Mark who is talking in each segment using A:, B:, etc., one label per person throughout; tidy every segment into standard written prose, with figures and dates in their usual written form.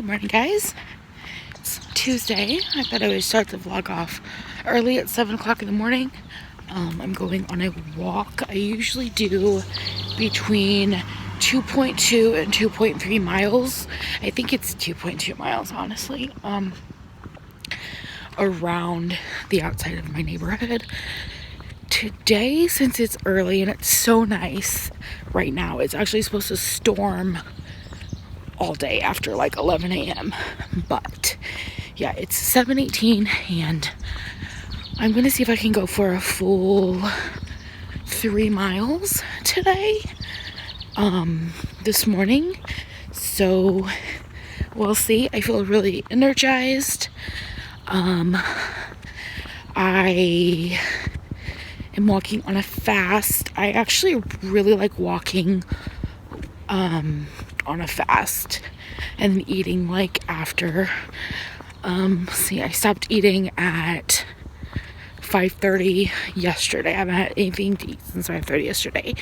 A: Good morning, guys. It's Tuesday. I thought I would start the vlog off early at 7 o'clock in the morning. I'm going on a walk. I usually do between 2.2 and 2.3 miles. I think it's 2.2 miles, honestly, around the outside of my neighborhood. Today, since it's early and it's so nice right now, it's actually supposed to storm all day after like 11 a.m. But yeah, it's 7:18 and I'm gonna see if I can go for a full 3 miles today, this morning. So we'll see. I feel really energized. I am walking on a fast. I actually really like walking on a fast and eating like after. See, I stopped eating at 5:30 yesterday. I haven't had anything to eat since 5:30 yesterday.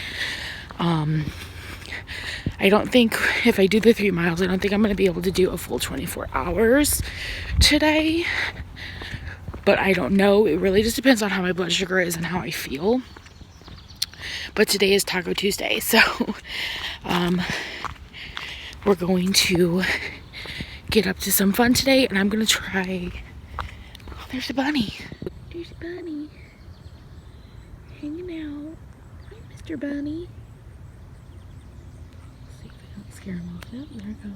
A: I don't think if I do the 3 miles, I don't think I'm going to be able to do a full 24 hours today. But I don't know. It really just depends on how my blood sugar is and how I feel. But today is Taco Tuesday, so we're going to get up to some fun today, and I'm going to try... Oh, there's a bunny. There's a bunny. Hanging out. Hi, Mr. Bunny. Let's see if I don't scare him off. Oh, there it goes.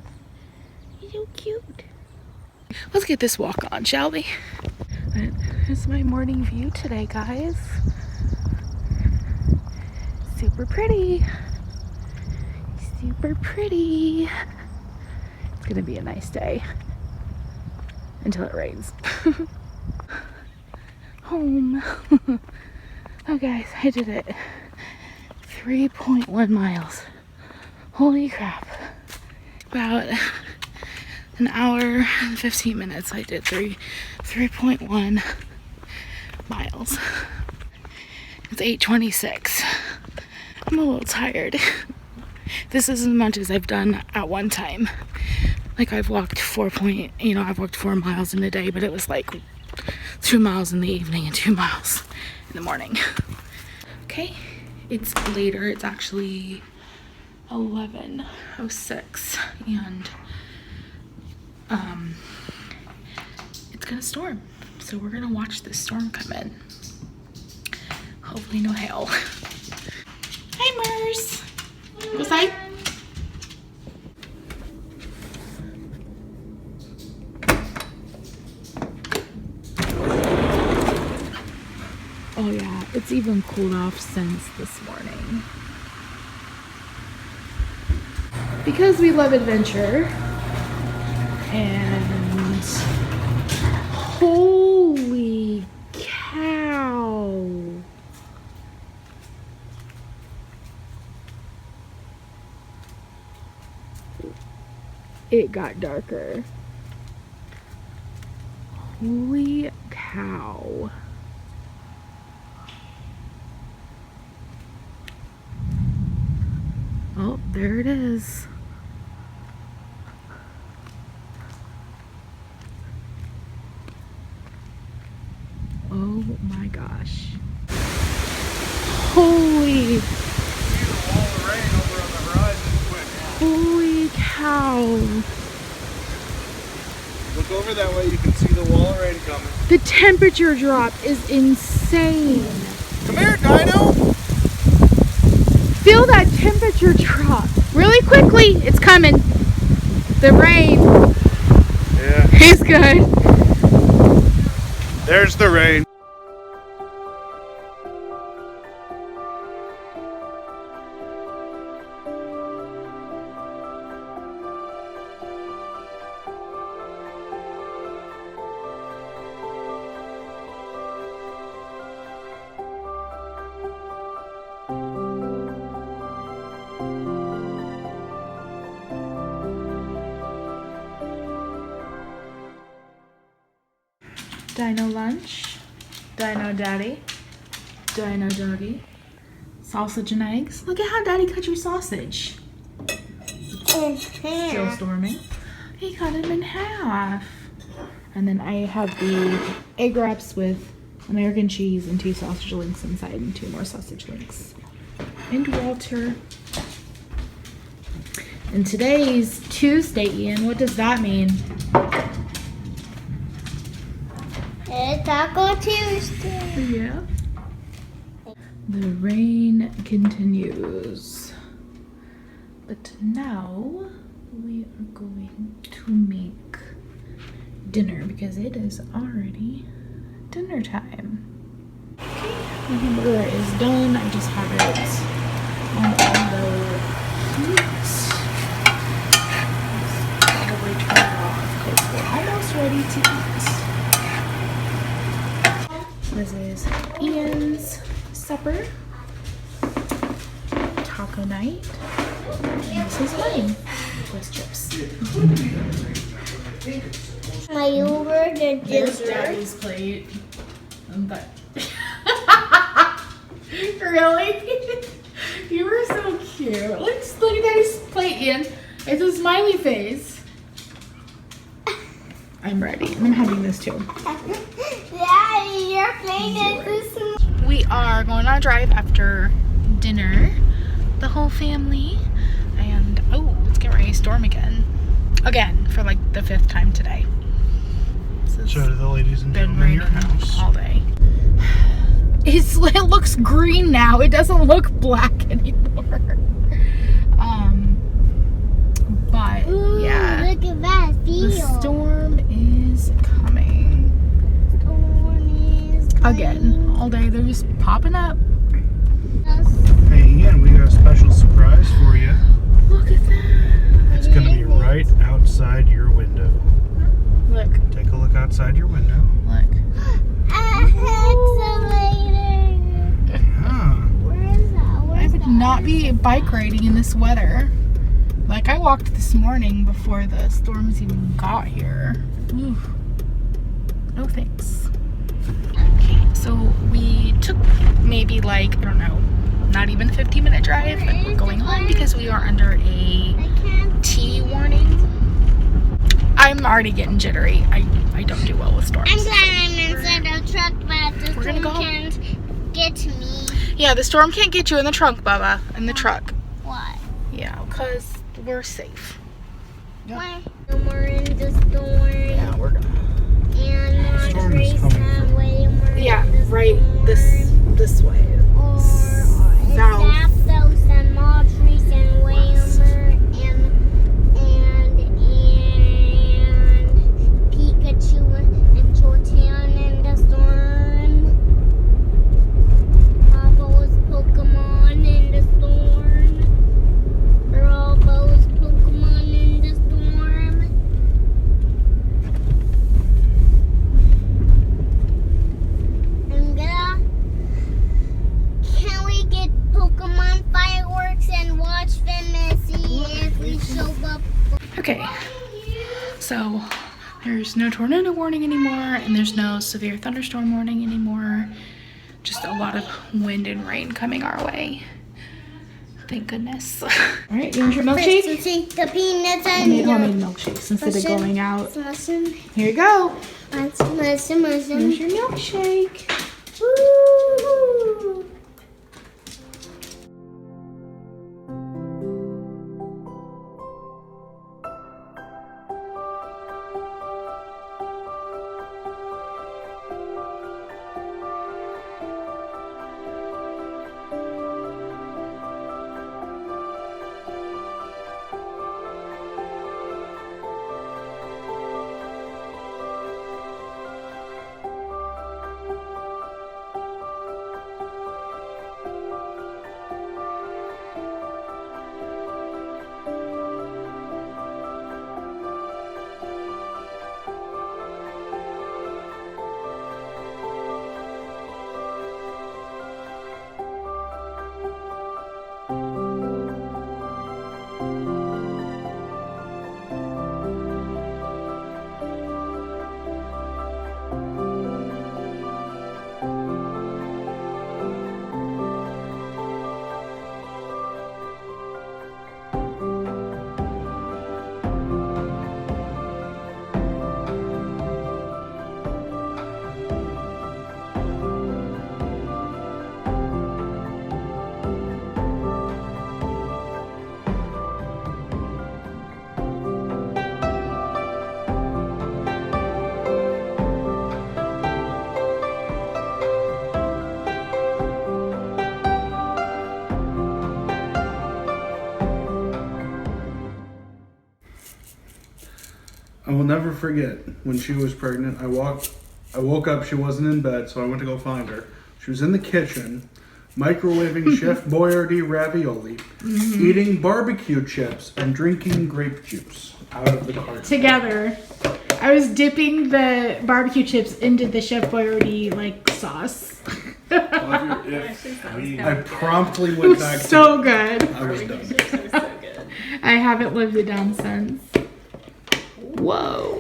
A: He's so cute. Let's get this walk on, shall we? Here's my morning view today, guys. Super pretty. Super pretty. It's gonna be a nice day until it rains. Home. Oh guys, I did it. 3.1 miles. Holy crap. About an hour and 15 minutes I did 3.1 miles. It's 8:26. I'm a little tired. This is as much as I've done at one time. Like I've walked 4 miles in a day, but it was like 2 miles in the evening and 2 miles in the morning. Okay, it's later. It's actually 11:06 and it's gonna storm. So we're gonna watch this storm come in. Hopefully no hail. Hi, Mers. Go side. Oh yeah, it's even cooled off since this morning. Because we love adventure. And holy cow. It got darker. Holy cow. Oh, there it is. Oh my gosh. Holy. Holy cow.
B: Look over that way, you can see the wall of rain coming.
A: The temperature drop is insane.
B: Come here, Dino!
A: Feel that temperature drop really quickly. It's coming. The rain.
B: Yeah.
A: It's good.
B: There's the rain.
A: Dino lunch, Dino daddy, Dino doggy, sausage and eggs. Look at how daddy cut your sausage. Still storming. He cut him in half. And then I have the egg wraps with American cheese and 2 sausage links inside and 2 more sausage links. And Walter. And today's Tuesday, Ian. What does that mean?
C: It's Taco Tuesday.
A: Yeah. The rain continues. But now we are going to make dinner because it is already dinner time. Okay, my hamburger is done. I just have it on the heat. Probably turn it off because we're almost ready to eat. This is Ian's supper, taco night, and this is mine with chips.
C: My Uber did
A: There's
C: just
A: Daddy's plate. But really? You were so cute. Look at Daddy's plate, Ian. It's a smiley face. I'm ready. I'm having this too.
C: Daddy, your plane is this.
A: We are going on a drive after dinner, the whole family, and oh, it's getting ready to storm again. Again, for like the 5th time today.
B: Show to the ladies and
A: Been
B: gentlemen your
A: raining
B: house.
A: all day. It looks green now. It doesn't look black anymore. But yeah,
C: Look at that
A: the
C: field.
A: storm is coming
C: Storm is
A: again all day. They're just popping up.
B: Hey Ian, we got a special surprise for you.
A: Look at that.
B: It's gonna be right outside your window.
A: Look,
B: Take a look outside your window.
A: look.
C: Excavator.
B: Yeah.
C: Where is that?
A: I
C: Where's
A: would
C: that?
A: not be bike riding in this weather. Like I walked this morning before the storms even got here. Ooh. No thanks. Okay, so we took maybe like, I don't know, not even a 15-minute drive, but we're going home because we are under a
C: I can't.
A: T warning. I'm already getting jittery. I don't do well with storms.
C: I'm glad I'm inside the truck, but the
A: We're gonna
C: storm
A: go.
C: can't get to me.
A: Yeah, the storm can't get you in the trunk, Bubba. In the truck.
C: Why?
A: Yeah, because we're safe. Yep.
C: Why? We're in the storm.
A: Yeah, we're gonna.
C: And not
B: Storm is
C: trace
B: coming
C: that
B: from-
C: way. We're
A: Yeah,
C: in the
A: right
C: storm.
A: this way.
C: Or
A: South.
C: Zapdos and Maltrees and Wailmer and Pikachu and Chotan in the storm. Pablo's Pokemon in the storm. Robo's Pokemon in the storm. I'm gonna. Can we get Pokemon fireworks and watch them and see if we show up?
A: Okay, so there's no tornado warning anymore, and there's no severe thunderstorm warning anymore. Just a lot of wind and rain coming our way. Thank goodness. All right, you want your milkshake?
C: First, take the peanuts
A: I
C: and
A: made homemade milkshakes instead of going out.
C: Mushroom.
A: Here you go.
C: Mushroom.
A: Here's your milkshake.
C: Woo!
B: I will never forget when she was pregnant. I woke up, she wasn't in bed, so I went to go find her. She was in the kitchen, microwaving Chef Boyardee ravioli, eating barbecue chips, and drinking grape juice out of the carton.
A: Together. I was dipping the barbecue chips into the Chef Boyardee like sauce.
B: I promptly
A: It
B: went
A: was
B: back
A: so
B: to
A: good.
B: I was done.
A: I haven't lived it down since. Whoa.